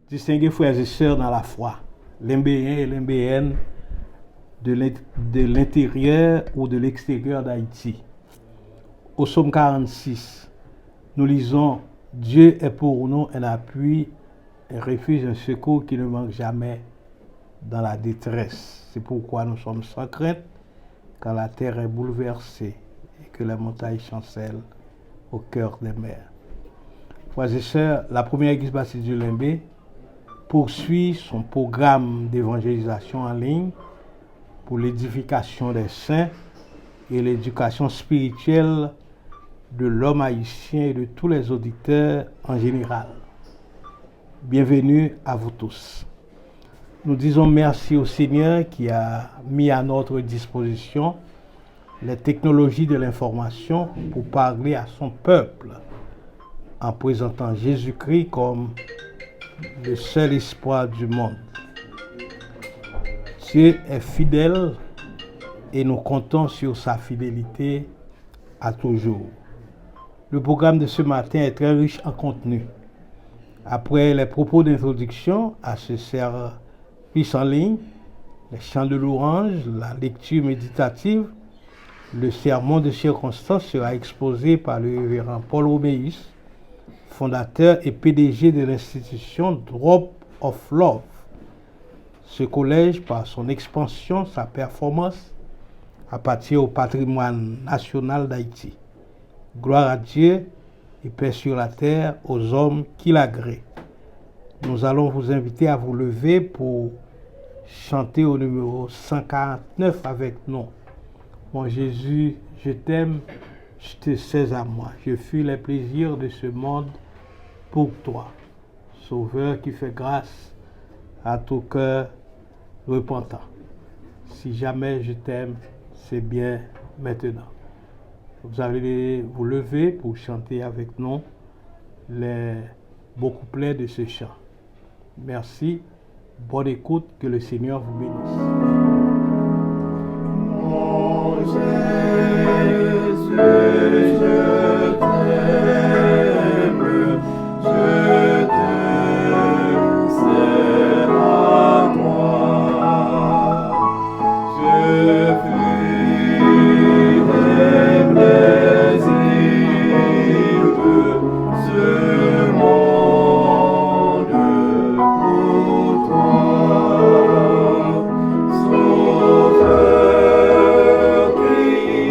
Distingués frères et sœurs dans la foi, limbéens et limbéennes de l'intérieur ou de l'extérieur d'Haïti. Au psaume 46, nous lisons « Dieu est pour nous un appui, un refuge, un secours qui ne manque jamais dans la détresse. C'est pourquoi nous sommes sans crainte quand la terre est bouleversée et que les montagnes chancellent au cœur des mers. » Frères et sœurs, la première église baptiste du Limbé poursuit son programme d'évangélisation en ligne pour l'édification des saints et l'éducation spirituelle de l'homme haïtien et de tous les auditeurs en général. Bienvenue à vous tous. Nous disons merci au Seigneur qui a mis à notre disposition les technologies de l'information pour parler à son peuple en présentant Jésus-Christ comme le seul espoir du monde. Dieu est fidèle et nous comptons sur sa fidélité à toujours. Le programme de ce matin est très riche en contenu. Après les propos d'introduction à ce service en ligne, les chants de louange, la lecture méditative, le sermon de circonstance sera exposé par le révérend Paul Robéus, fondateur et PDG de l'institution Drop of Love. Ce collège, par son expansion, sa performance, appartient au patrimoine national d'Haïti. Gloire à Dieu et paix sur la terre aux hommes qui l'agréent. Nous allons vous inviter à vous lever pour chanter au numéro 149 avec nous. Mon Jésus, je t'aime, je te sais à moi. Je fuis les plaisirs de ce monde pour toi. Sauveur qui fait grâce à tout cœur repentant. Si jamais je t'aime, c'est bien maintenant. Vous allez vous lever pour chanter avec nous les beaux couplets de ce chant. Merci, bonne écoute, que le Seigneur vous bénisse. Mon Jésus, je t'aime, je te sais à moi. Je fuis les plaisirs de ce monde pour toi. Sauveur qui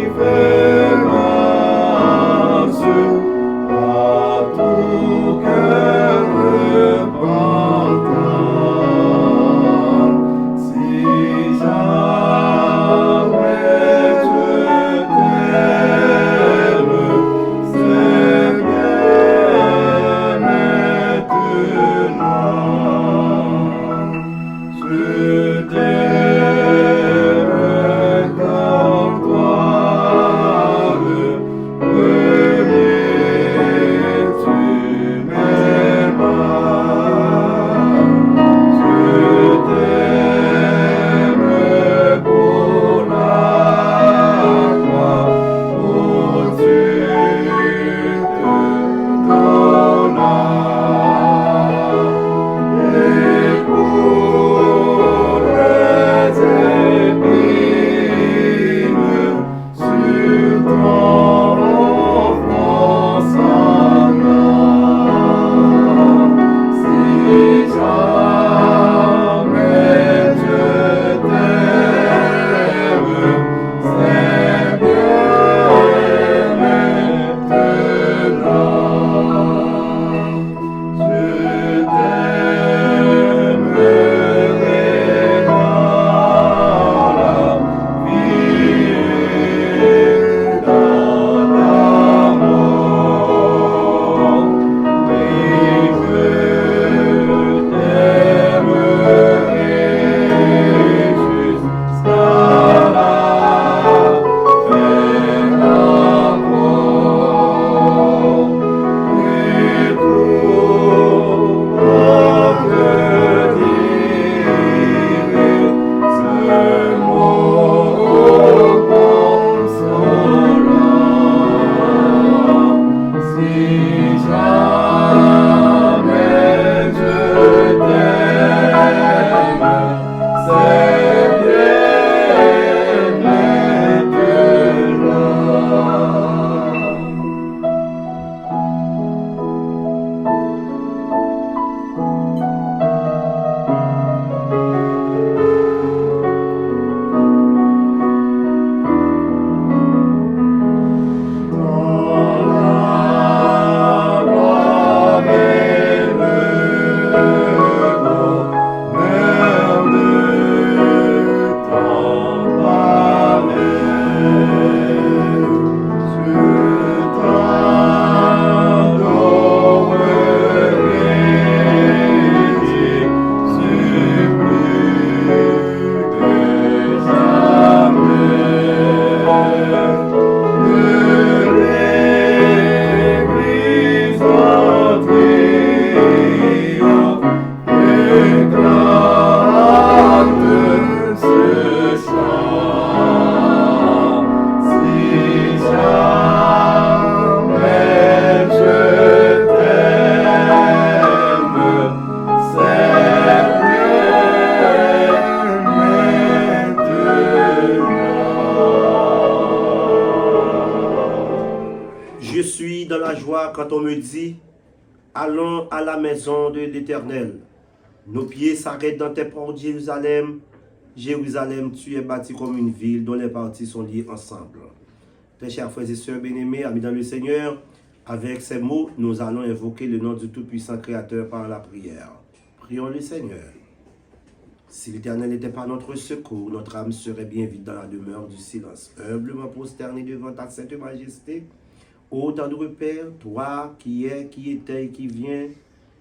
quand on me dit, allons à la maison de l'Éternel. Nos pieds s'arrêtent dans tes portes, Jérusalem. Jérusalem, tu es bâti comme une ville dont les parties sont liées ensemble. Très chers frères et sœurs bien-aimés, amis dans le Seigneur, avec ces mots, nous allons invoquer le nom du Tout-Puissant Créateur par la prière. Prions le Seigneur. Si l'Éternel n'était pas notre secours, notre âme serait bien vite dans la demeure du silence, humblement prosternée devant ta sainte majesté. Ô tendre Père, toi qui es, qui était et qui viens,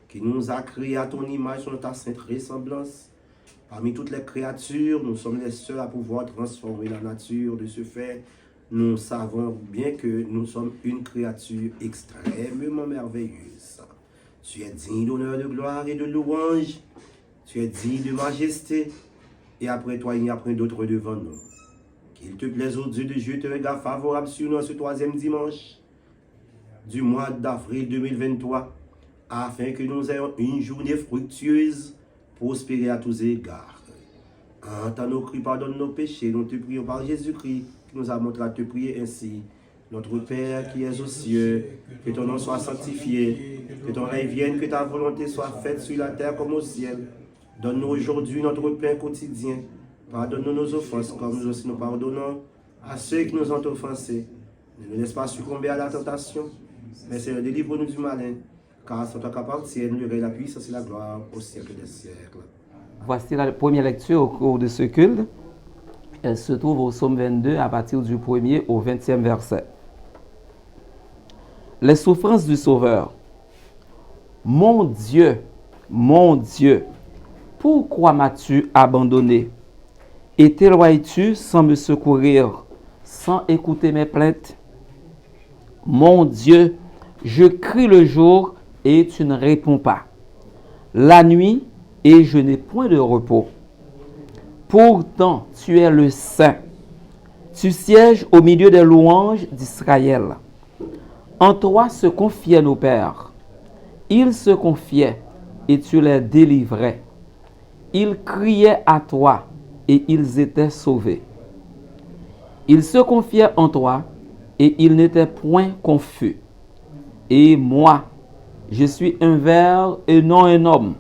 qui nous a créés à ton image selon ta sainte ressemblance. Parmi toutes les créatures, nous sommes les seuls à pouvoir transformer la nature. De ce fait, nous savons bien que nous sommes une créature extrêmement merveilleuse. Tu es digne d'honneur, de gloire et de louange. Tu es digne de majesté. Et après toi, il n'y a point d'autre devant nous. Qu'il te plaise, ô Dieu, de jeter un regard favorable sur nous ce 3e dimanche du mois d'avril 2023, afin que nous ayons une journée fructueuse, prospérée à tous égards. Entends nos cris, pardonne nos péchés, nous te prions par Jésus-Christ, qui nous a montré à te prier ainsi. Notre Père qui es aux cieux, que ton nom soit sanctifié, que ton règne vienne, que ta volonté soit faite sur la terre comme au ciel. Donne-nous aujourd'hui notre pain quotidien. Pardonne-nous nos offenses, comme nous aussi nous pardonnons à ceux qui nous ont offensés. Ne nous laisse pas succomber à la tentation, mais Seigneur, délivre-nous du malin, car c'est toi qu'appartiennent le règne, la puissance et la gloire au siècle des siècles. Voici la première lecture au cours de ce culte. Elle se trouve au psaume 22 à partir du 1er au 20e verset. Les souffrances du Sauveur. Mon Dieu, pourquoi m'as-tu abandonné? Et t'éloignes-tu sans me secourir, sans écouter mes plaintes? Mon Dieu, je crie le jour et tu ne réponds pas. La nuit et je n'ai point de repos. Pourtant, tu es le Saint. Tu sièges au milieu des louanges d'Israël. En toi se confiaient nos pères. Ils se confiaient et tu les délivrais. Ils criaient à toi et ils étaient sauvés. Ils se confiaient en toi et ils n'étaient point confus. Et moi, je suis un ver et non un homme,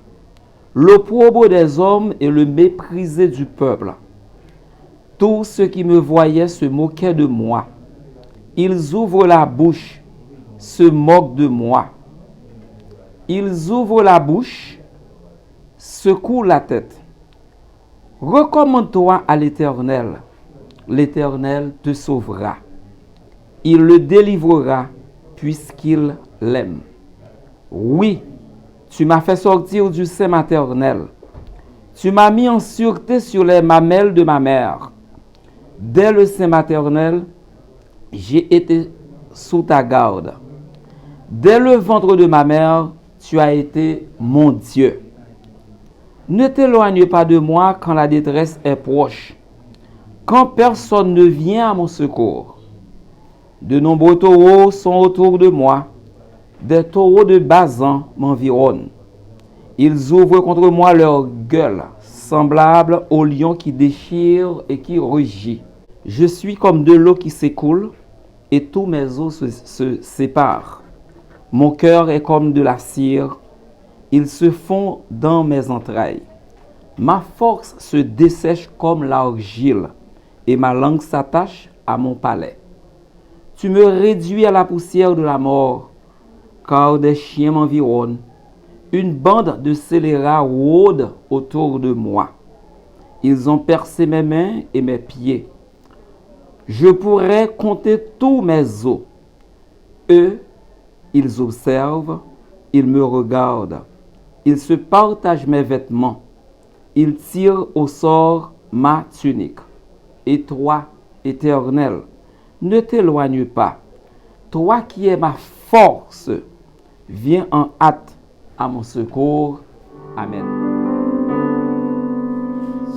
l'opprobre des hommes et le méprisé du peuple. Tous ceux qui me voyaient se moquaient de moi. Ils ouvrent la bouche, se moquent de moi. Ils ouvrent la bouche, secouent la tête. Recommande-toi à l'Éternel. L'Éternel te sauvera. Il le délivrera puisqu'il l'aime. Oui, tu m'as fait sortir du sein maternel. Tu m'as mis en sûreté sur les mamelles de ma mère. Dès le sein maternel, j'ai été sous ta garde. Dès le ventre de ma mère, tu as été mon Dieu. Ne t'éloigne pas de moi quand la détresse est proche, quand personne ne vient à mon secours. De nombreux taureaux sont autour de moi, des taureaux de Basan m'environnent. Ils ouvrent contre moi leur gueule, semblable au lion qui déchire et qui rugit. Je suis comme de l'eau qui s'écoule, et tous mes os se séparent. Mon cœur est comme de la cire, ils se fond dans mes entrailles. Ma force se dessèche comme l'argile, et ma langue s'attache à mon palais. Tu me réduis à la poussière de la mort, car des chiens m'environnent. Une bande de scélérats rôde autour de moi. Ils ont percé mes mains et mes pieds. Je pourrais compter tous mes os. Eux, ils observent, ils me regardent. Ils se partagent mes vêtements. Ils tirent au sort ma tunique. Et toi, Éternel, ne t'éloigne pas. Toi qui es ma force, viens en hâte à mon secours. Amen.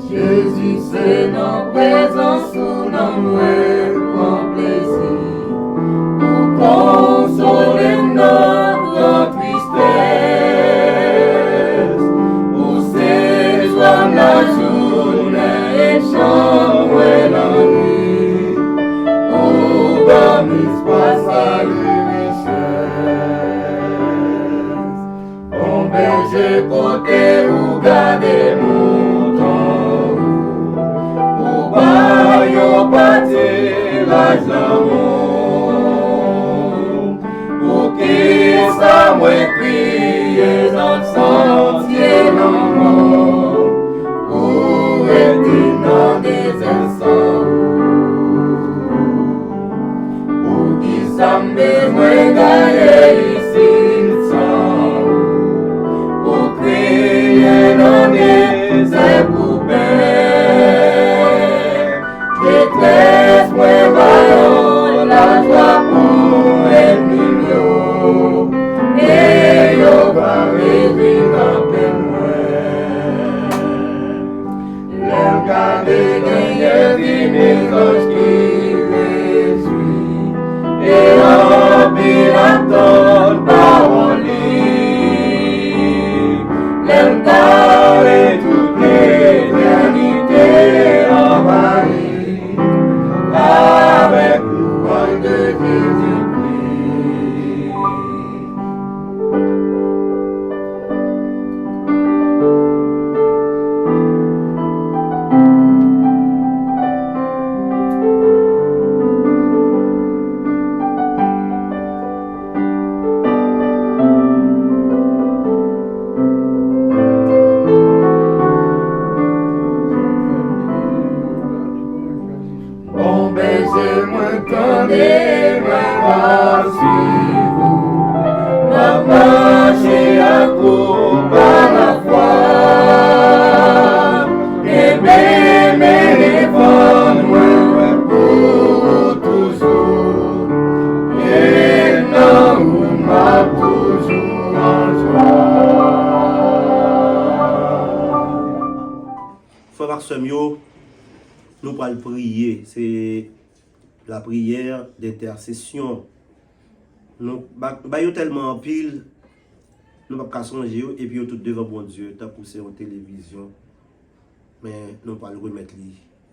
Jésus, c'est notre présence ou notre grand plaisir pour consoler notre tristesse. Pour ces hommes la journée et chambre la nuit, pour dormir face à l'univers. garder moutons, pour pas yon pâtirage l'amour, pour qui ça m'a crié dans le sentier l'amour, pour être dans des instants, pour qui ça m'a besoin d'aller ici sans, pour crier dans des poubelles, détresse moi vaillant la joie pour les millions, et yo va réduire en peine le garder gagner des messages qui réjouit, et remplir la tonne parole, l'encarrer toute l'éternité envahie avec le voile de Jésus-Christ. Bon baiser, moi tendez, moi suivre, m'a marché à coup par la foi, et même les femmes, moi pour toujours, et non, m'a toujours en joie. Frère Maximio, nous allons prier. C'est la prière d'intercession. Nous avons tellement en pile, nous ne pouvons pas songer et puis tout devant bon Dieu, tant poussé en télévision. Mais nous ne pouvons pas remettre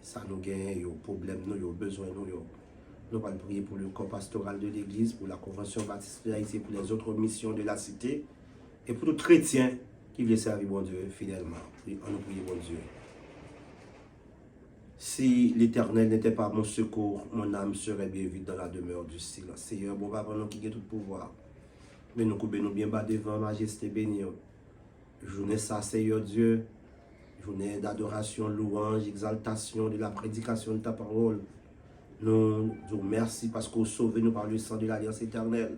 ça nous gagne, nos problèmes, nos besoins. Nous allons prier pour le corps pastoral de l'Église, pour la Convention baptiste haïtienne, pour les autres missions de la cité et pour tout chrétien qui veut servir bon Dieu fidèlement. On nous prie bon Dieu. Si l'Éternel n'était pas mon secours, mon âme serait bien vite dans la demeure du silence. Seigneur, bon papa, nous qui avons tout pouvoir. Mais nous coupons bien bas devant majesté bénie. Journée ça, Seigneur Dieu. Journée d'adoration, louange, exaltation de la prédication de ta parole. Nous disons merci parce que vous sauvez nous par le sang de l'alliance éternelle.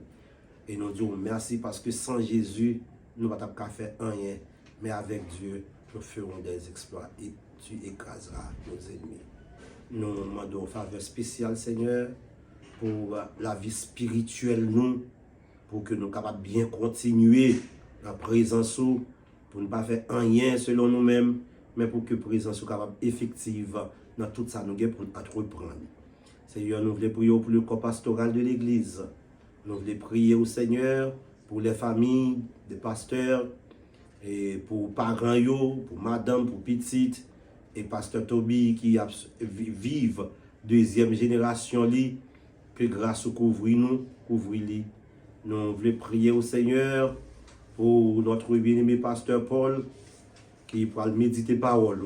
Et nous disons merci parce que sans Jésus, nous ne pouvons pas faire rien. Mais avec Dieu, nous ferons des exploits. Et tu écraseras nos ennemis. Nous demandons faveur spéciale, Seigneur, pour la vie spirituelle, nous, pour que nous soyons capables de bien continuer la présence, pour ne pas faire rien selon nous-mêmes, mais pour que la présence soit capable effective dans tout ça, nous pour entreprendre. Seigneur, nous voulons prier pour le corps pastoral de l'Église. Nous voulons prier au Seigneur pour les familles, des pasteurs, et pour parents, pour madame, pour petite, et pasteur Toby qui vivent deuxième génération, que grâce au couvre-nous, couvre-lui. Nous voulons prier au Seigneur pour notre bien-aimé pasteur Paul qui pourra méditer parole.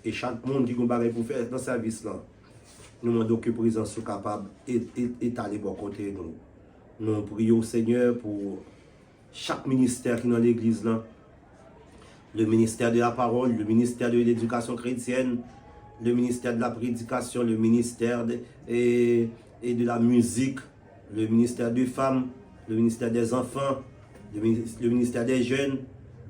Et chaque monde qui a pour faire dans ce service-là, nous demandons que la présence soit capable d'étaler bon côté nous. Nous prions au Seigneur pour chaque ministère qui est dans l'église là. Le ministère de la parole, le ministère de l'éducation chrétienne, le ministère de la prédication, le ministère de la musique, le ministère des femmes, le ministère des enfants, le ministère des jeunes,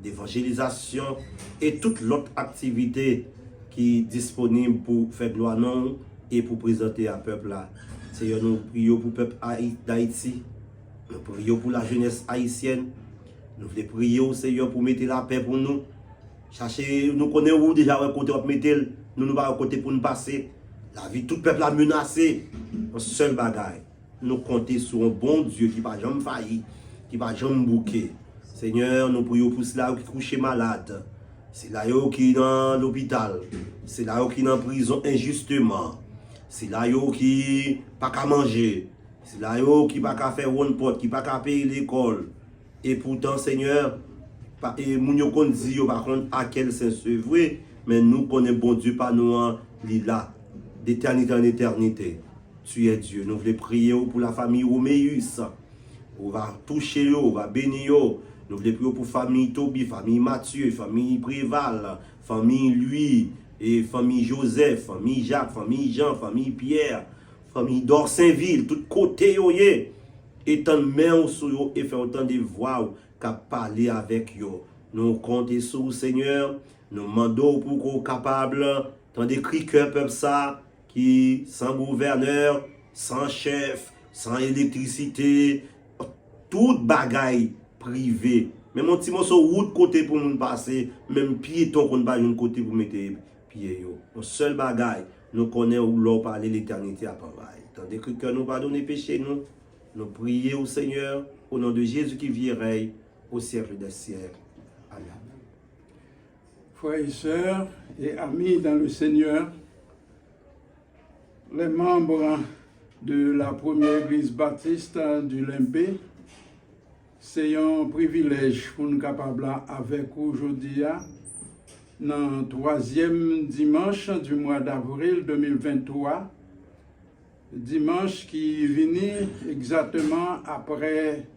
d'évangélisation et toute l'autre activité qui est disponible pour faire gloire non et pour présenter à peuple là. Seigneur, nous prions pour le peuple d'Haïti, nous prions pour la jeunesse haïtienne, nous voulons prier au Seigneur pour mettre la paix pour nous. Cherchez, nous connaissons où déjà côté pour mettre, nous nous pas côté pour nous passer. La vie tout peuple a menacé. Un seul bagaille. Nous comptons sur un bon Dieu qui va jamais faillir, qui va jamais bouquer. Seigneur, nous prions pour ceux qui couchent malades. C'est là qui est dans l'hôpital. C'est là qui est en prison injustement. C'est là qui n'a pas qu'à manger. C'est là qui n'a pas qu'à faire one pot, qui n'a pas qu'à payer l'école. Et pourtant, Seigneur, Et moun yo kon di yo par contre à quel sens c'est vrai, mais nous connaissons bon Dieu par nous là, d'éternité en éternité. Tu es Dieu. Nous voulons prier pour la famille Roméus. On va toucher yo, on va bénir yo. Nous voulons prier pour famille Toby, famille Mathieu, famille Préval, famille Louis, et famille Joseph, famille Jacques, famille Jean, famille Pierre, famille d'Orsainville, tout côté yo yé. Étant main sur yo et faire autant de voix qu'à parler avec yo. Nous comptons sur le Seigneur, nous demandons pour qu'on soit capable, tant d'écrire que peuple ça, qui sans gouverneur, sans chef, sans électricité, toute bagaille privée. Même un petit morceau route côté pour nous passer, même piéton qu'on va un côté pour mettre pied yo. Un seul bagaille, nous connaissons où l'on parle l'éternité à pareil. Tandis que nous pardonner péché nous prions au Seigneur au nom de Jésus qui vit et règne au siècle des siècles. Amen. Frères et sœurs et amis dans le Seigneur, les membres de la première église baptiste du Limbé, c'est un privilège pour nous capables avec aujourd'hui, dans le 3e dimanche du mois d'avril 2023, dimanche qui vient exactement après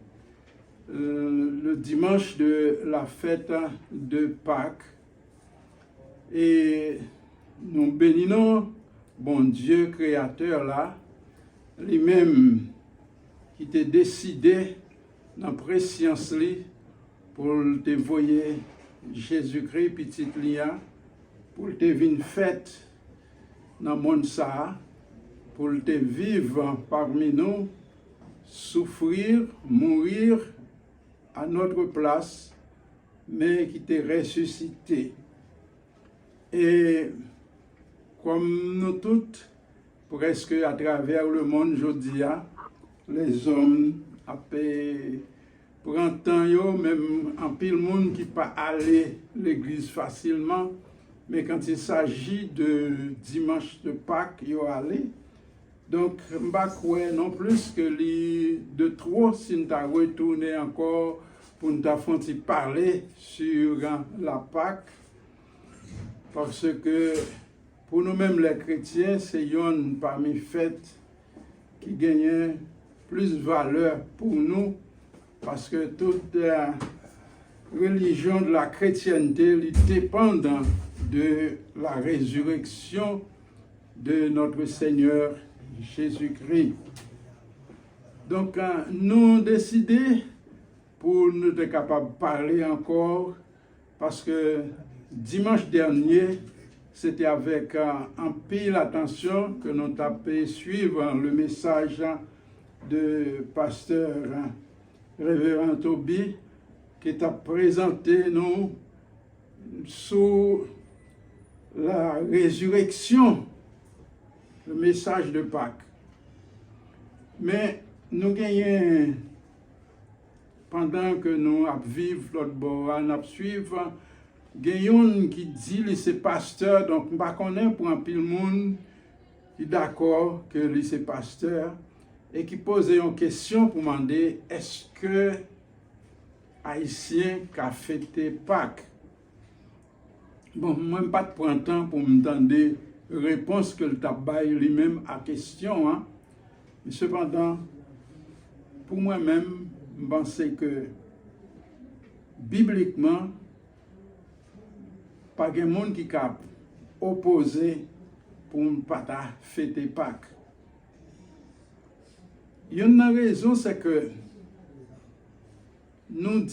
le dimanche de la fête de Pâques. Et nous bénissons bon Dieu créateur là, lui-même qui t'a décidé dans préscience pour te voyer Jésus-Christ petit lia, pour te venir fête dans le monde ça, pour te vivre parmi nous, souffrir, mourir à notre place, mais qui t'a ressuscité. Et comme nous toutes, presque à travers le monde aujourd'hui, les hommes prennent temps, même en pile monde qui pas aller l'église facilement, mais quand il s'agit de dimanche de Pâques, ils aller. Donc, je ne crois non plus que de trop si nous avons retourné encore pour nous parler sur la Pâques. Parce que pour nous-mêmes les chrétiens, c'est une parmi les fêtes qui gagne plus de valeur pour nous. Parce que toute la religion de la chrétienté dépend de la résurrection de notre Seigneur Jésus-Christ. Donc, nous décidons pour nous être capables de parler encore, parce que dimanche dernier, c'était avec un pile attention que nous avons suivre le message de pasteur révérend Toby, qui t'a présenté nous sur la résurrection, le message de Pâques. Mais nous gagnons, pendant que nous vivons l'autre bord, nous suivons, gagnons qui dit que c'est pasteur, donc nous ne connaissons pas pour un pile monde qui est d'accord que c'est pasteur, et qui pose une question pour demander est-ce que Haïtien qui a fêté Pâques? Bon, moi, je n'ai pas de prendre temps pour me demander réponse que le tabac lui-même à question. Hein. Mais cependant, pour moi-même, je pense que bibliquement, pas de monde qui a opposé pour ne pas fêter Pâques. Il y a une raison, c'est que nous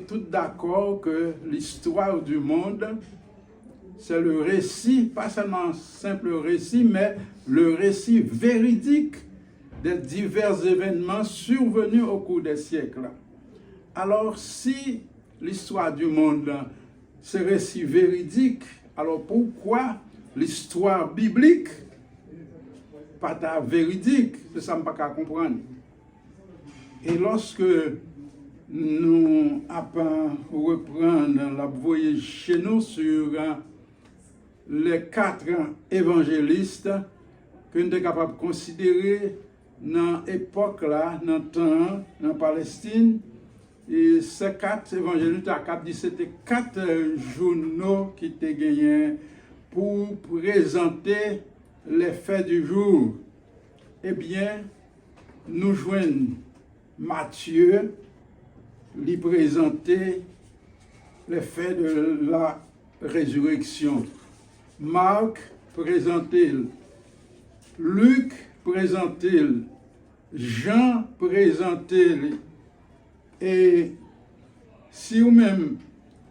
tous d'accord que l'histoire du monde, c'est le récit, pas seulement un simple récit, mais le récit véridique des divers événements survenus au cours des siècles. Alors, si l'histoire du monde, c'est récit véridique, alors pourquoi l'histoire biblique pas ta véridique? C'est ça que je ne peux pas comprendre. Et lorsque nous reprendre la voyage chez nous sur les 4 évangélistes que nous sommes capables de considérer dans l'époque là, dans le temps, dans Palestine, Et ces 4 évangiles, c'était 4 journaux qui étaient gagnés pour présenter les faits du jour. Eh bien, nous joignons Matthieu, lui présenter les faits de la résurrection. Marc présente-t-il, Luc présente-t-il, Jean présente-t-il. Et si vous-même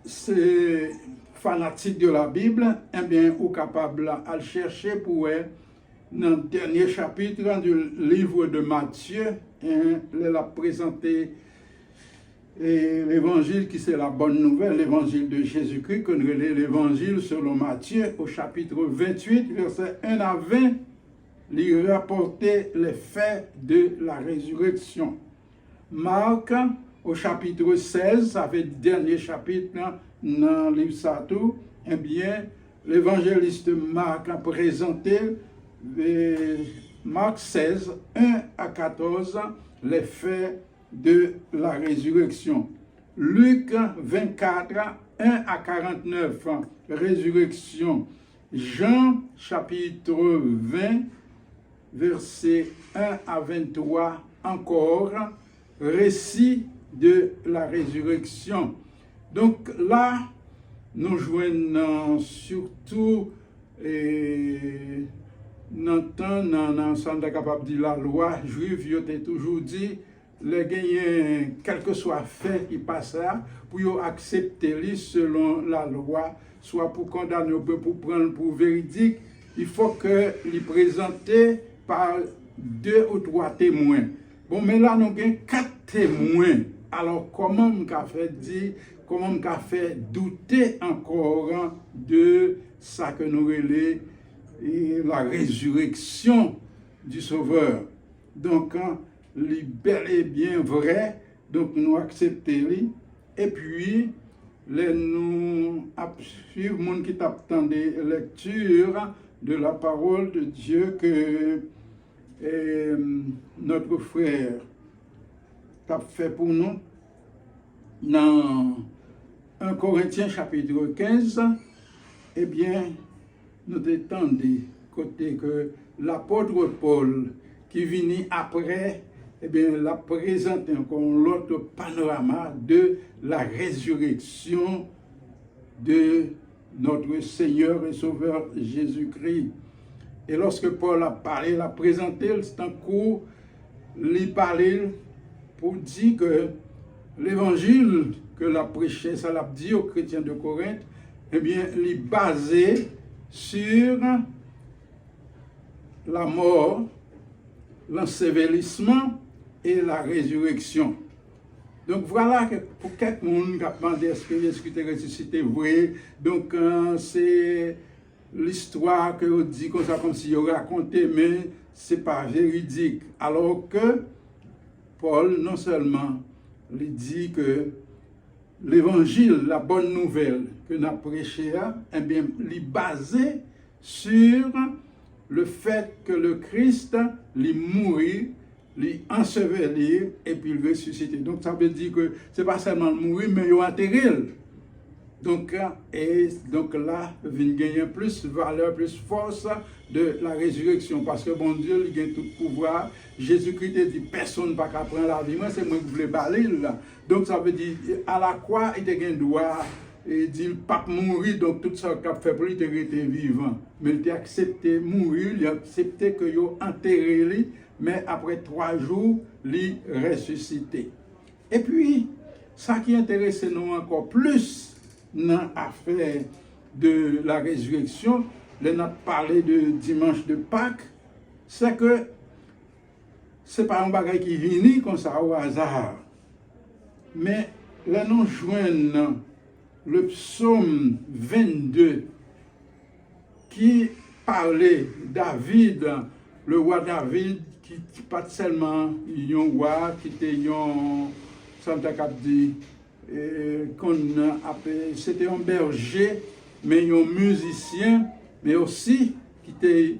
c'est fanatique de la Bible, eh bien, vous êtes capable à le chercher pour dans le dernier chapitre du livre de Matthieu, il a présenté l'évangile qui c'est la bonne nouvelle, l'évangile de Jésus-Christ, qu'on relève l'évangile selon Matthieu au chapitre 28, verset 1 à 20, il rapportait les faits de la résurrection. Marc, au chapitre 16, ça fait le dernier chapitre dans le livre Satou, eh bien, l'évangéliste Marc a présenté Marc 16, 1 à 14, les faits de la résurrection. Luc 24, 1 à 49, résurrection. Jean chapitre 20, versets 1 à 23, encore, récit de la résurrection. Donc là, nous joignons surtout dans l'ensemble capable de la loi juive, il a toujours dit les gagnants, quel que soit fait qui passe là, pour accepter lui selon la loi, soit pour condamner, pour prendre pour véridique, il faut que les présenter par 2 ou 3 témoins. Bon, mais là, nous avons 4 témoins. Alors, comment on a fait dire, comment on a fait douter encore de ça que nous relève la résurrection du Sauveur. Donc, les bel et bien vrai, donc nous acceptons. Et puis, nous suivons les gens qui attendent des lectures de la parole de Dieu que notre frère a fait pour nous dans 1 Corinthiens chapitre 15. Eh bien, nous attendons côté que l'apôtre Paul qui vient après, eh bien, l'a présenté encore l'autre panorama de la résurrection de notre Seigneur et Sauveur Jésus-Christ. Et lorsque Paul a parlé, l'a présenté, c'est un coup, il parlait pour dire que l'évangile que l'a prêché, ça l'a dit aux chrétiens de Corinthe, eh bien, il est basé sur la mort, l'ensevelissement et la résurrection. Donc voilà que pour quelqu'un qui a demandé est-ce que Jésus-Christ est ressuscité vrai, donc c'est l'histoire que on dit comme ça, comme si on racontait, mais c'est pas véridique. Alors que Paul, non seulement, il dit que l'évangile, la bonne nouvelle que nous avons prêché, eh bien, il est basé sur le fait que le Christ, il mourit, il enseveli et puis il ressuscité. Donc ça veut dire que ce n'est pas seulement mourir, mais il enterré. Donc, et donc là, il gagne plus valeur, plus force de la résurrection. Parce que bon Dieu, il gagne tout pouvoir. Jésus-Christ a dit, personne ne peut pas prendre la vie. Moi, c'est moi qui voulais balayer là. Donc ça veut dire, à la croix, il a gagne droit. Et dit, le pape mourir, donc tout ça qu'il a fait pour lui, il était vivant. Mais il a accepté mourir, il a accepté que il enterré lui, mais après 3 jours, il ressuscité. Et puis, ça qui intéresse nous encore plus, dans l'affaire de la résurrection, on a parlé de dimanche de Pâques, c'est que ce n'est pas un bagage qui vient comme ça au hasard. Mais là, nous joignons le psaume 22 qui parlait David, le roi David, qui n'est pas seulement un roi, qui était un Santa Capdi. C'était un berger, mais un musicien, mais aussi qui était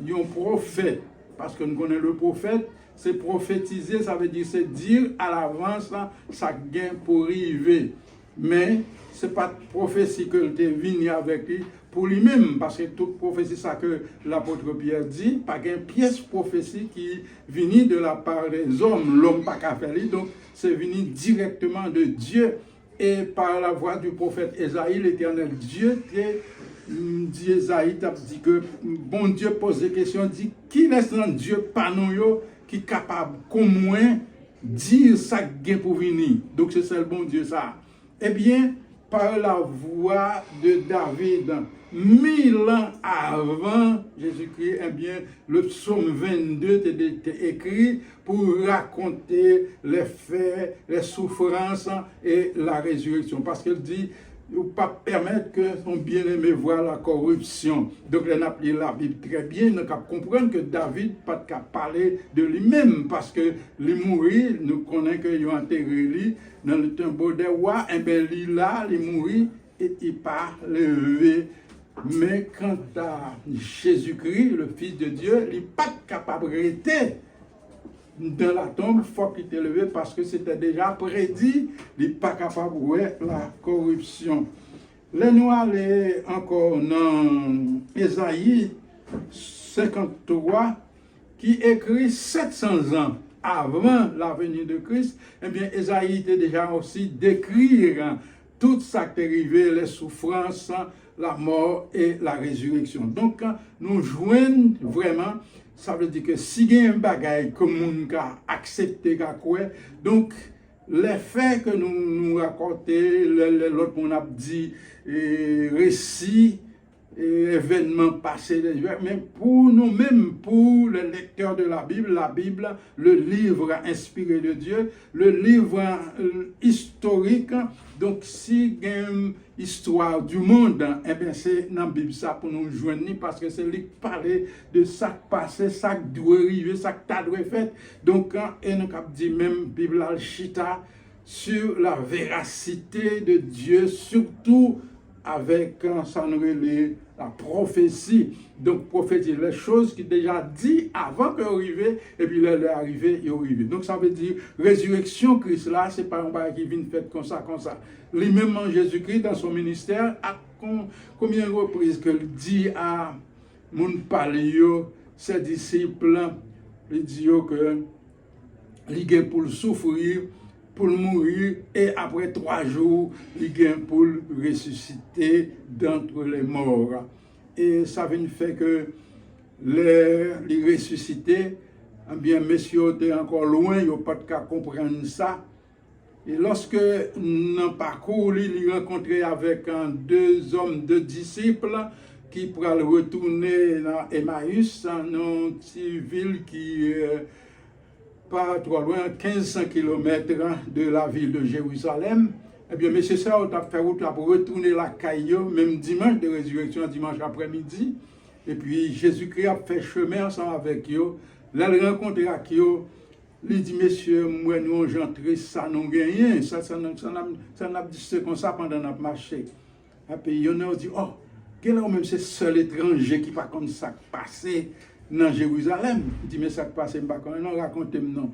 un prophète, parce que nous connaissons le prophète, c'est prophétiser, ça veut dire c'est dire à l'avance ça gain pour arriver. Mais ce n'est pas prophétie que tu es venu avec lui pour lui-même, parce que toute prophétie, ça que l'apôtre Pierre dit, pas une pièce prophétie qui vient de la part des hommes, l'homme pas qu'à faire, donc c'est venu directement de Dieu, et par la voix du prophète Esaïe, l'éternel Dieu, dit Esaïe, dit que bon Dieu pose des questions, dit qui est un Dieu pas nous qui est capable qu'au moins dire ça qui pour venir. Donc c'est le bon Dieu ça. Eh bien, par la voix de David, 1000 ans avant Jésus-Christ, eh bien, le psaume 22 était écrit pour raconter les faits, les souffrances et la résurrection. Parce qu'il dit, il ne faut pas permettre que son bien-aimé voit la corruption. Donc, on a lu la Bible très bien, on a compris que David n'a pas parler de lui-même, parce que les mourir, nous connaissons qu'ils ont enterré lui dans le tombeau des rois, et bien, lui là, il mourit et il part levé. Mais quant à Jésus-Christ, le Fils de Dieu, il n'est pas capable de rester dans la tombe, il faut qu'il était levé parce que c'était déjà prédit, il n'est pas capable de voir la corruption. Les Noirs, encore dans Ésaïe 53, qui écrit 700 ans avant la venue de Christ, eh bien, Ésaïe était déjà aussi d'écrire tout ça qui est arrivé, les souffrances, la mort et la résurrection. Donc, nous joignons vraiment. Ça veut dire que si il y a un bagage que nous avons accepté, donc les faits que nous racontons, l'autre on a dit, récits, événements passés, mais pour nous-mêmes, pour les lecteurs de la Bible, le livre inspiré de Dieu, le livre historique, donc si il y a une histoire du monde, eh bien c'est dans la Bible ça pour nous joindre, parce que c'est lui qui parle de ça qui passé, ça qui doit arriver, ça qui doit fait. Donc, et nous avons dit même Bible al-Chita sur la véracité de Dieu, surtout avec ça nous relève la prophétie. Donc prophétie, les choses qui déjà dit avant que arrive, et puis elle est arrivée, il est arrivé. Donc ça veut dire résurrection Christ là, c'est pas un bagage qui vient fait comme ça. Lui-même Jésus-Christ dans son ministère, à combien de reprises qu'il dit à mon palio, ses disciples, il dit que il est pour souffrir, pour mourir, et après 3 jours, il vient pour ressusciter d'entre les morts. Et ça vient faire que les ressuscités, eh bien, messieurs, étaient encore loin, ils n'ont pas de cas comprendre ça. Et lorsque, dans le parcours, il rencontré avec 2 hommes, 2 disciples, qui pourraient retourner dans Emmaüs, dans une petite ville qui pas trop loin, 1500 km de la ville de Jérusalem. Eh bien, monsieur ça, on a fait route pour retourner la Caillou, même dimanche de résurrection, dimanche après-midi. Et puis, Jésus-Christ a fait chemin ensemble avec eux. Là, il rencontre avec eux. Il dit, messieurs, moi, nous, j'entre, ça n'a rien. Ça n'a dit comme ça pendant notre marché. Et puis, il y en a dit, oh, quel est même ce seul étranger qui pas comme ça passé dans Jérusalem. Il dit, mais ça qui passe, je ne sais pas, non, racontez-moi non.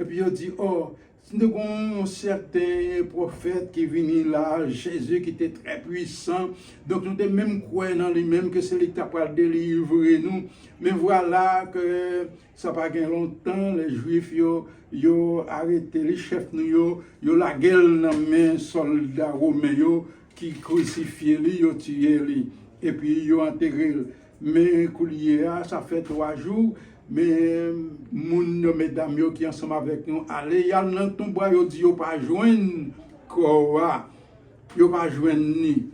Et puis il dit, oh, c'est un certain prophète qui est venu là, Jésus qui était très puissant, donc nous devons même croire dans lui-même que c'est lui qui a délivrer nous. Mais voilà que ça n'a pas gagné longtemps, les Juifs, ils ont arrêté les chefs, ils ont la guerre dans les mains soldats romains qui crucifiaient lui, ils ont tué lui, et puis ils ont enterré. Mais ça fait 3 jours, mais mesdames qui ensemble avec nous, allez, il y a dans ton bois, ils disent, ils ne pas joindre quoi, ils ne pas joindre ni.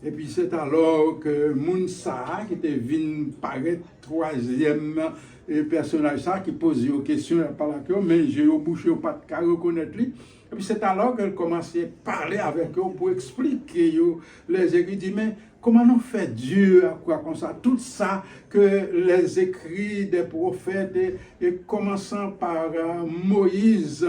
Et puis c'est alors que Mounsa, qui était venu paraître 3e personnage, ça, qui pose une question, mais j'ai au bouche, pas de reconnaître lui. Et puis c'est alors qu'elle commençait à parler avec eux pour expliquer les écrits. Dit, mais comment nous fait Dieu à quoi comme ça? Tout ça que les écrits des prophètes, et commençant par Moïse,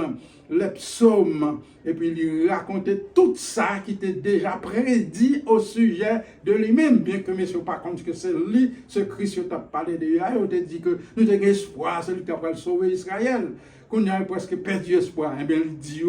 les psaumes, et puis il racontait tout ça qui était déjà prédit au sujet de lui-même, bien que monsieur pas compte que c'est lui, ce Christ qui a parlé de lui, il a dit que nous avons espoir, c'est lui qui va sauver Israël, qu'on a presque perdu espoir. Et bien il dit,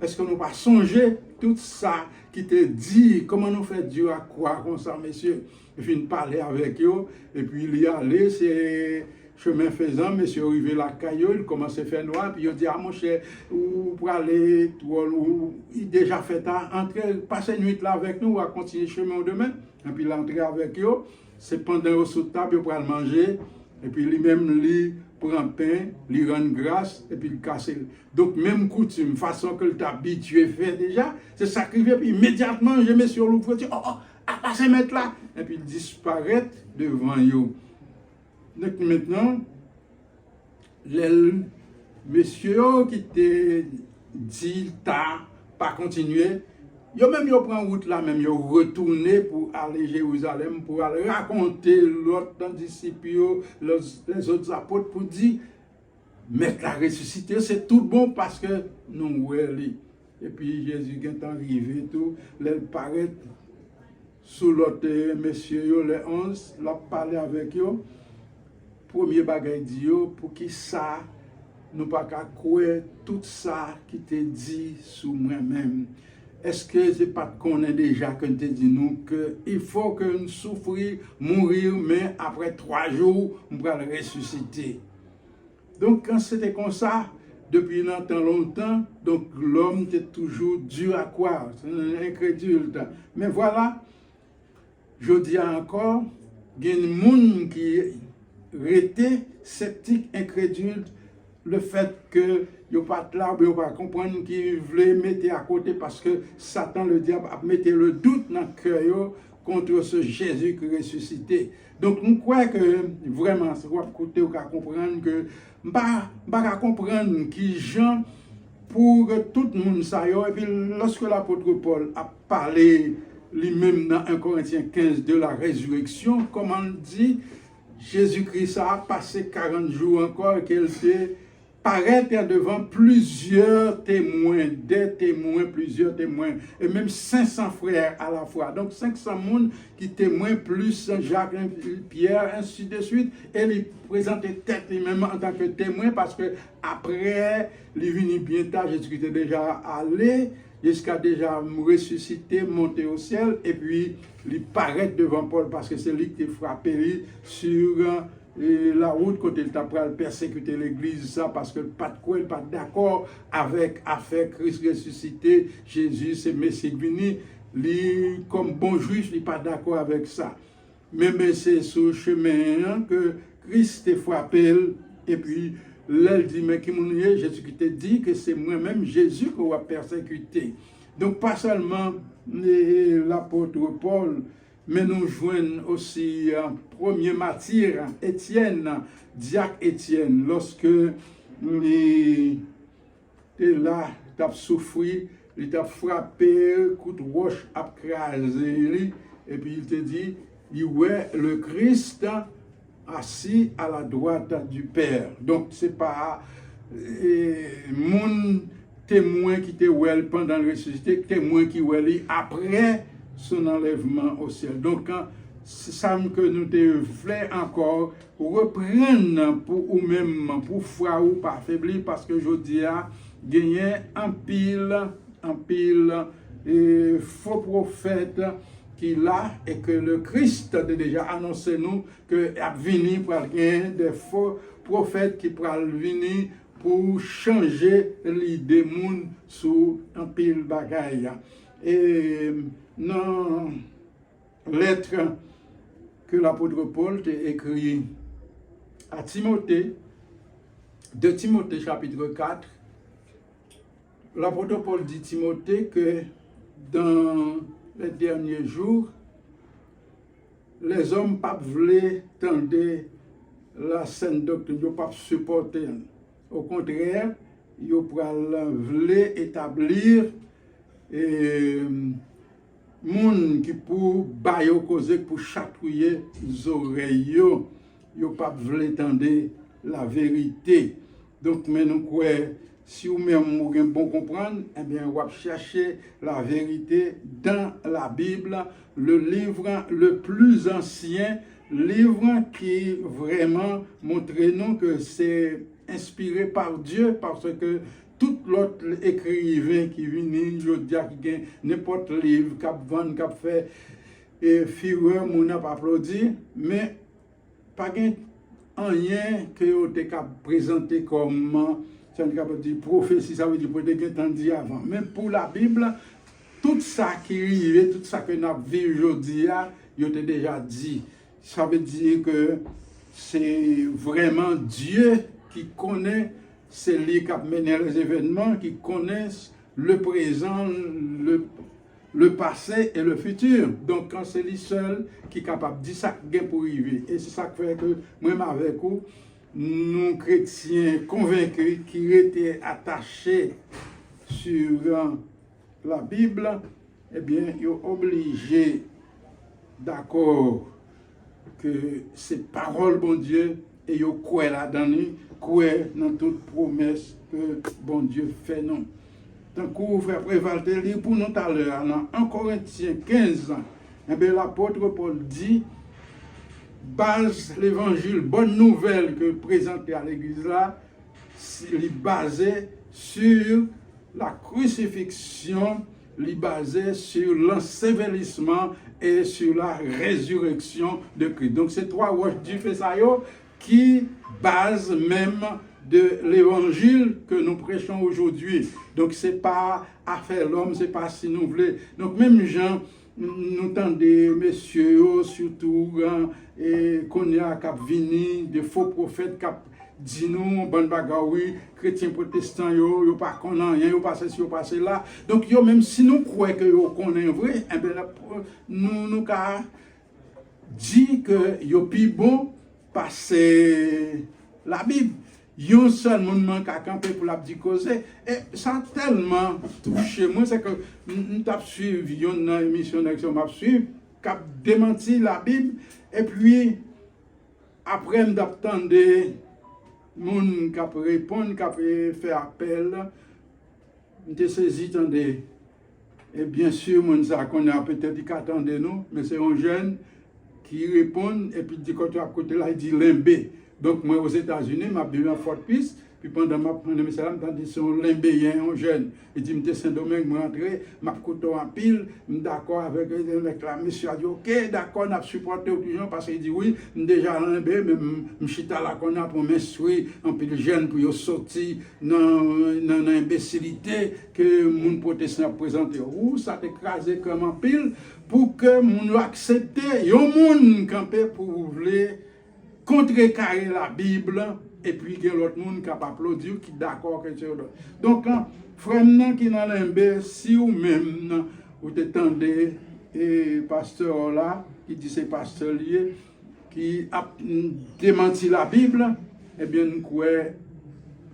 est-ce que nous pas songer tout ça qui te dit, comment nous fait Dieu à croire comme ça, messieurs? Il finit de parler avec eux, et puis il y allait, c'est chemin faisant, monsieur arrivé la caillou, il commençait à faire noir, puis il dit, ah mon cher, ou pour aller, ou il déjà fait à entrer, passer une nuit là avec nous, ou à continuer le chemin demain, et puis il entrait avec eux, c'est pendant au sous table pour aller manger, et puis lui-même, lui, prend pain, lui rend grâce, et puis il casse. Donc, même coutume, façon que t'habitué fait déjà, c'est sacrifié, puis immédiatement, je mets sur l'ouvre, oh, à passer mettre là, et puis il disparaît devant eux. Donc maintenant, les messieurs qui te dit pas continuer, yo même yo prend route là même yo retourner pour aller Jérusalem pour aller raconter l'autre disciples, les autres apôtres pour dire mettre la ressuscité c'est tout bon parce que nous ouais. Et puis Jésus est arrivé tout, les paraît sous l'autre messieurs les 11, l'a parlé avec eux. Premier bagay dit pour qui ça nous pas qu'à croire tout ça qui te dit sur moi-même. Est-ce que c'est pas qu'on est déjà que te dit nous que il faut que nous souffrir, mourir, mais après 3 jours nous allons ressusciter. Donc quand c'était comme ça depuis longtemps, donc l'homme était toujours dur à croire, c'est incrédule. Mais voilà, je dis encore, il y a des gens qui restent sceptiques, incrédules, le fait que yo pas là, yo pas comprendre qui voulait mettre à côté parce que Satan, le diable, a mis le doute dans le cœur contre ce Jésus qui est ressuscité. Donc, nous croyons que vraiment, c'est quoi côté ou comprendre que pas comprendre qui Jean pour tout le monde ça. Et puis, lorsque l'apôtre Paul a parlé lui-même dans 1 Corinthiens 15 de la résurrection, comme on dit, Jésus-Christ a passé 40 jours encore qu'elle s'est paraître devant plusieurs témoins, plusieurs témoins, et même 500 frères à la fois. Donc 500 personnes qui témoignent, plus Jacques, Pierre, ainsi de suite, et il présentait tête lui-même en tant que témoin, parce que après, il est venu bien tard, Jésus était déjà allé, jusqu'à déjà ressuscité, monté au ciel, et puis il paraît devant Paul, parce que c'est lui qui a frappé sur la route quand il t'a persécuter l'église, ça parce que pas de quoi, il pas d'accord avec affaire Christ ressuscité, Jésus c'est Messie venu, lui comme bon juif, il pas d'accord avec ça. Mais c'est sur le chemin que Christ est frappé et puis là il dit mais qui m'en est, Jésus qui te dit que c'est moi-même Jésus qu'on va persécuter. Donc pas seulement l'apôtre Paul, mais nous joignons aussi un premier martyr, Étienne, diacre Étienne, lorsque il était là, il a souffert, il a frappé, coup de roche a crasé, et puis il te dit, ouais, le Christ assis à la droite du Père. Donc, ce n'est pas mon témoin qui était well pendant la ressuscité, témoin qui est après son enlèvement au ciel. Donc, c'est ça que nous devons encore reprendre pour ou même pour foi ou pas affaiblir, parce que je dis à gagner un pile faux prophètes qui là et que le Christ a déjà annoncé nous que a venu pour des faux prophètes qui pourraient venir pour changer l'idée monde sous un pile bagaille. Et dans lettre que l'apôtre Paul a écrit à Timothée, de Timothée chapitre 4, l'apôtre Paul dit Timothée que dans les derniers jours, les hommes ne voulaient pas tendre la saine doctrine, ils ne pas supporter. Au contraire, yo pral vle établir et moun qui pour ba yo cause pour chatouiller oreilles yo pas vle tendre la vérité. Donc mais nous croyons si vous même vous bon comprendre, eh bien on va chercher la vérité dans la Bible, le livre le plus ancien, livre qui vraiment montre nous que c'est inspiré par Dieu, parce que tout l'autre écrivain qui vient, je dis qui gagne n'importe livre, cap vendre, cap fait et fureur, mon n'a pas applaudi, mais pas gain rien que on te cap présenter comme ça veut dire prophétie, ça veut dire pour des temps dit avant. Mais pour la Bible, tout ça qui arrive, tout ça que nous vivons aujourd'hui, il a déjà dit. Ça veut dire que c'est vraiment Dieu qui connaît, c'est lui qui a mené les événements, qui connaissent le présent, le passé et le futur. Donc quand c'est lui seul qui est capable de dire ça qui est pour arriver. Et c'est ça qui fait que moi-même avec vous, nous chrétiens convaincus qui étaient attachés sur la Bible, eh bien, ils sont obligés d'accord que c'est parole bon Dieu et ils croient là-dedans, croient dans toute promesse que bon Dieu fait non. Donc, vous faites prévalter lire pour nous tout à l'heure, dans 1 Corinthiens 15, eh bien, l'apôtre Paul dit, base l'évangile, bonne nouvelle que présenté à l'église là, il est basé sur la crucifixion, il est basé sur l'ensevelissement et sur la résurrection de Christ. Donc c'est trois roches du Fessayo qui basent même de l'évangile que nous prêchons aujourd'hui. Donc c'est pas affaire l'homme, c'est pas si nous voulons. Donc même Jean, nous tendez, messieurs, surtout, et qu'on y a cap vini, des faux prophètes cap dit nous, bon bagaoui, chrétiens protestants, yo pas connaissent rien, yo pas ceci, yo pas cela. Donc yo même si nous croyons que yo connaissent vrai, eh bien nous ka dit que yo pi bon passer la Bible. Yon seul monde manque à camper pour la dire causer. Et ça a tellement touché moi, c'est que nous t'avons suivi une émission d'action, m'a suivi, qui a démenti la Bible, et puis après m'attendre moun qui a répondre, qui a fait appel, m'te saisi attendez. Et bien sûr, moun ça qu'on a peut-être dit qu'attendez nous, mais c'est un jeune qui répond et puis dit quand tu à côté là, il dit limbé. Donc, moi, aux États-Unis, je suis venu à Fort Pierce, puis pendant que je suis venu à dit son limbéen, un jeune. Il dit, je suis Saint-Domingue, je suis rentré, je suis couteau en pile, je suis d'accord avec la monsieur, a dit, ok, d'accord, on a supporté toujours, parce qu'il dit, oui, je suis déjà limbé, mais je suis là pour m'instruire, un peu de jeunes pour sortir dans l'imbécilité que les protestants ont présenté. Ou ça t'écrasé comme en pile, pour que les gens acceptent, il y a des gens campés pour vouloir contrecarrer la Bible, et puis il y a l'autre monde qui a applaudi, qui est d'accord que c'est l'autre. Donc, frère qui est dans l'embé, si vous même, vous t'étendez, et pasteur là, qui dit c'est pasteur lié, qui a démenti la Bible, eh bien, nous croyons,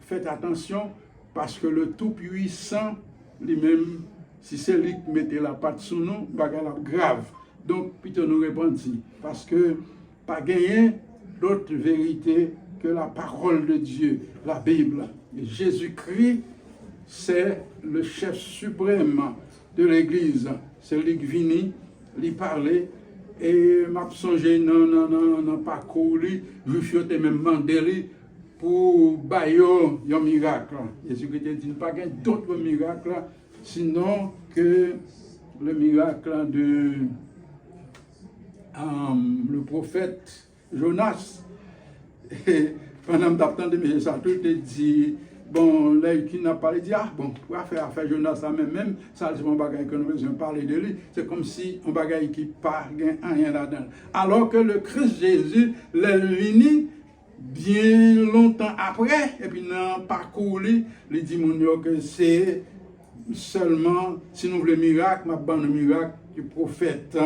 faites attention, parce que le Tout-Puissant, lui-même, si c'est lui qui mettait la patte sous nous, bagarre grave. Donc, plutôt nous répondre, parce que, pas gagner d'autre vérité que la parole de Dieu, la Bible. Et Jésus-Christ, c'est le chef suprême de l'Église. C'est lui qui vient, lui parler, et m'a songé non, pas couru, je suis même mandé pour bailler un miracle. Jésus-Christ dit pas qu'il y a d'autres miracles, sinon que le miracle de le prophète Jonas. Et pendant que j'attendais, mais ça tout est dit, bon, là, qui n'a pas dit, ah bon, pour faire Jonas, ça même, ça c'est un bagage que nous besoin parler de lui, c'est comme si un bagage qui part, rien là-dedans. Alors que le Christ Jésus, l'est venu bien longtemps après, et puis dans le parcours, il dit que c'est seulement, si nous voulons miracle, ma bande miracle du prophète.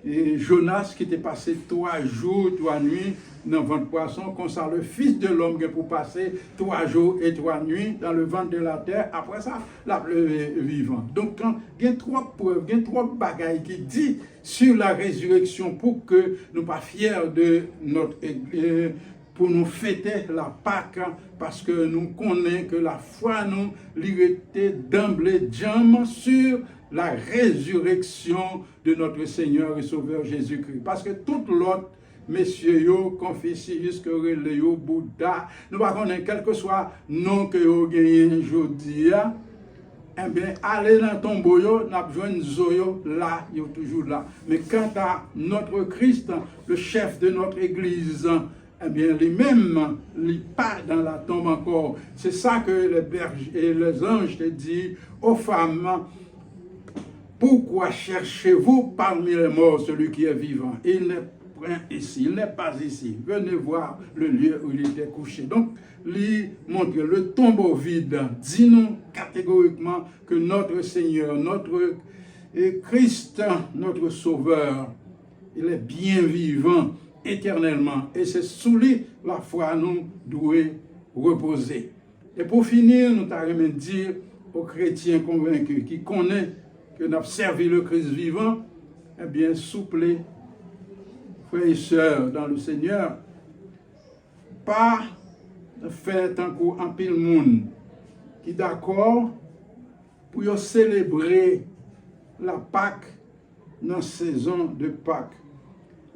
et Jonas qui était passé 3 jours, 3 nuits dans le ventre de poisson, comme ça le Fils de l'homme qui pour passer 3 jours et 3 nuits dans le ventre de la terre, après ça, la vivant. Donc, quand il y a 3 preuves, il y a 3 bagailles qui disent sur la résurrection pour que nous ne pas fiers de notre Église, pour nous fêter la Pâque, parce que nous connaissons que la foi nous l'irrité d'emblée jam sur la résurrection de notre Seigneur et Sauveur Jésus-Christ. Parce que toute l'autre, messieurs, yo, Confucius, Léo, Bouddha, nous ne connaissons quel que soit nom que vous gagnez aujourd'hui, eh bien, allez dans ton boyo, nous avons besoin de zoyo, là, il est toujours là. Mais quant à notre Christ, le chef de notre Église, eh bien, lui-même, il pas dans la tombe encore. C'est ça que les bergers et les anges te disent aux femmes. Pourquoi cherchez-vous parmi les morts celui qui est vivant? Il n'est point ici, il n'est pas ici. Venez voir le lieu où il était couché. Donc, lui montre le tombeau vide. Dis-nous catégoriquement que notre Seigneur, notre Christ, notre Sauveur, il est bien vivant éternellement. Et c'est sous lui la foi nous doit reposer. Et pour finir, nous t'arrêtons dire aux chrétiens convaincus qui connaissent que nous avons servi le Christ vivant, eh bien, souple, frères et sœurs dans le Seigneur, pas faire tant qu'un pile monde qui d'accord pour célébrer la Pâque dans la saison de Pâques.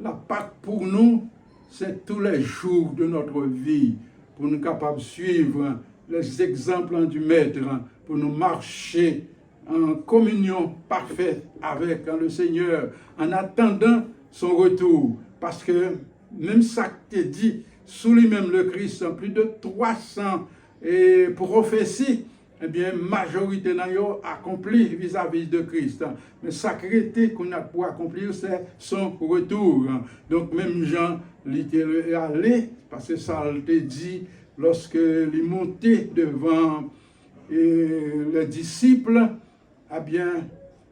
La Pâque pour nous, c'est tous les jours de notre vie, pour nous capables de suivre les exemples du Maître, pour nous marcher en communion parfaite avec le Seigneur, en attendant son retour. Parce que même ça qui est dit, sous lui-même le Christ, plus de 300 prophéties, eh bien, majorité n'a accompli vis-à-vis de Christ. Mais sacralité qu'on a pour accomplir, c'est son retour. Donc, même Jean, il est allé, parce que ça a été dit, lorsque il montait devant les disciples, eh bien,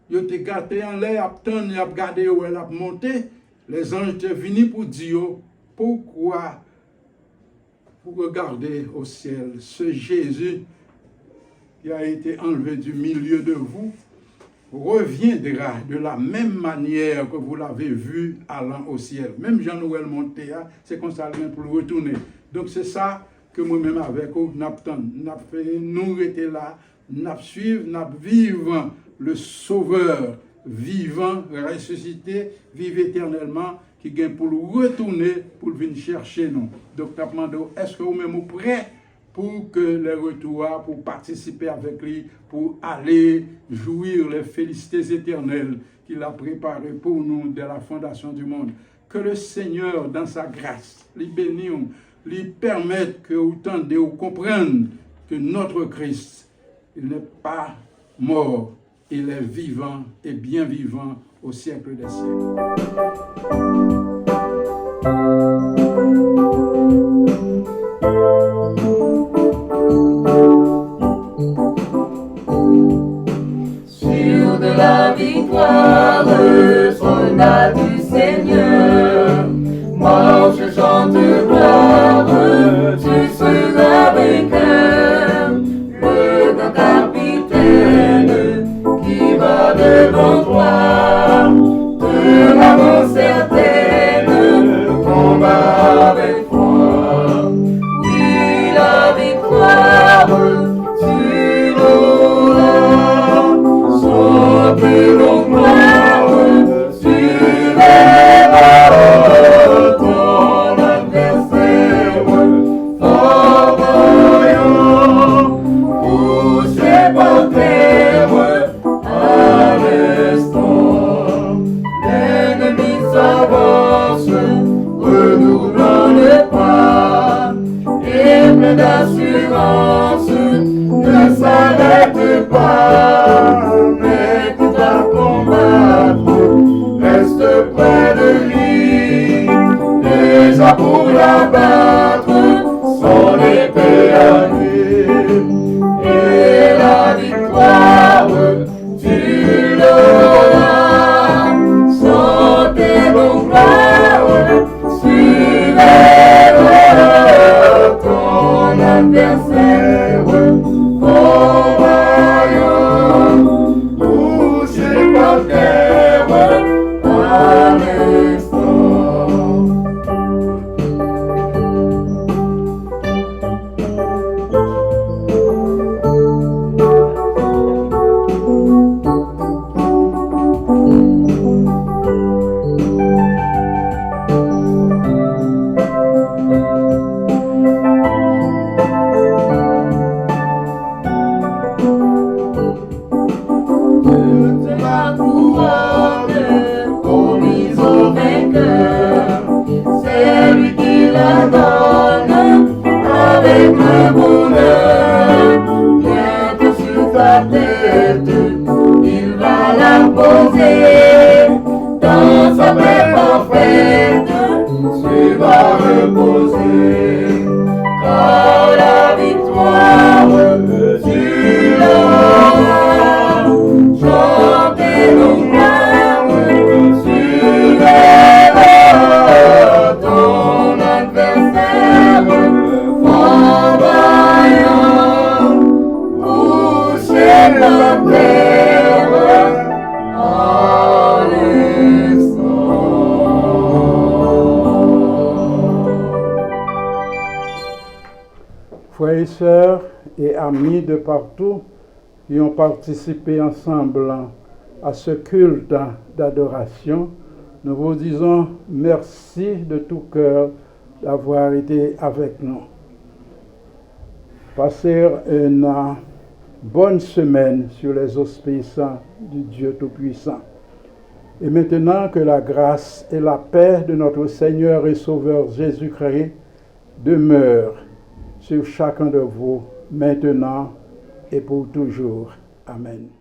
ils étaient gâtés en l'air, ils ont regardé où elle a monté. Les anges étaient venus pour dire, pourquoi vous regardez au ciel ce Jésus qui a été enlevé du milieu de vous, reviendra de la même manière que vous l'avez vu allant au ciel. Même Jean-Noël monté, c'est comme ça pour le retourner. Donc c'est ça que moi-même avec vous, nous étions là, nous suivons, nous vivons le Sauveur vivant, ressuscité, vivre éternellement, qui vient pour le retourner, pour venir chercher nous. Donc nous demandons, est-ce que vous-même vous prêts pour que les retours, pour participer avec lui, pour aller jouir les félicités éternelles qu'il a préparées pour nous dès la fondation du monde. Que le Seigneur, dans sa grâce, lui bénisse, lui permette que vous tendez ou comprendre que notre Christ, il n'est pas mort, il est vivant et bien vivant au siècle des siècles. Sur de la victoire, soldat du Seigneur, marche, chante gloire, tu seras vainqueur. Le grand capitaine qui va devant toi, de l'avance certaine, combat avec foi. Oui, la victoire, tu l'auras, saute ton gloire, sur les barreaux, ton adversaire, fort voyant, poussé par terre, à l'instant, l'ennemi s'avance, redoublant le pas, et plein d'assurance, ne s'arrête pas, mais tu vas combattre, reste près de lui, déjà pour l'abattre, son épée armée, et la victoire, tu l'auras, sans tes sœurs et amis de partout qui ont participé ensemble à ce culte d'adoration, nous vous disons merci de tout cœur d'avoir été avec nous. Passez une bonne semaine sur les auspices du Dieu Tout-Puissant. Et maintenant que la grâce et la paix de notre Seigneur et Sauveur Jésus-Christ demeurent sur chacun de vous, maintenant et pour toujours. Amen.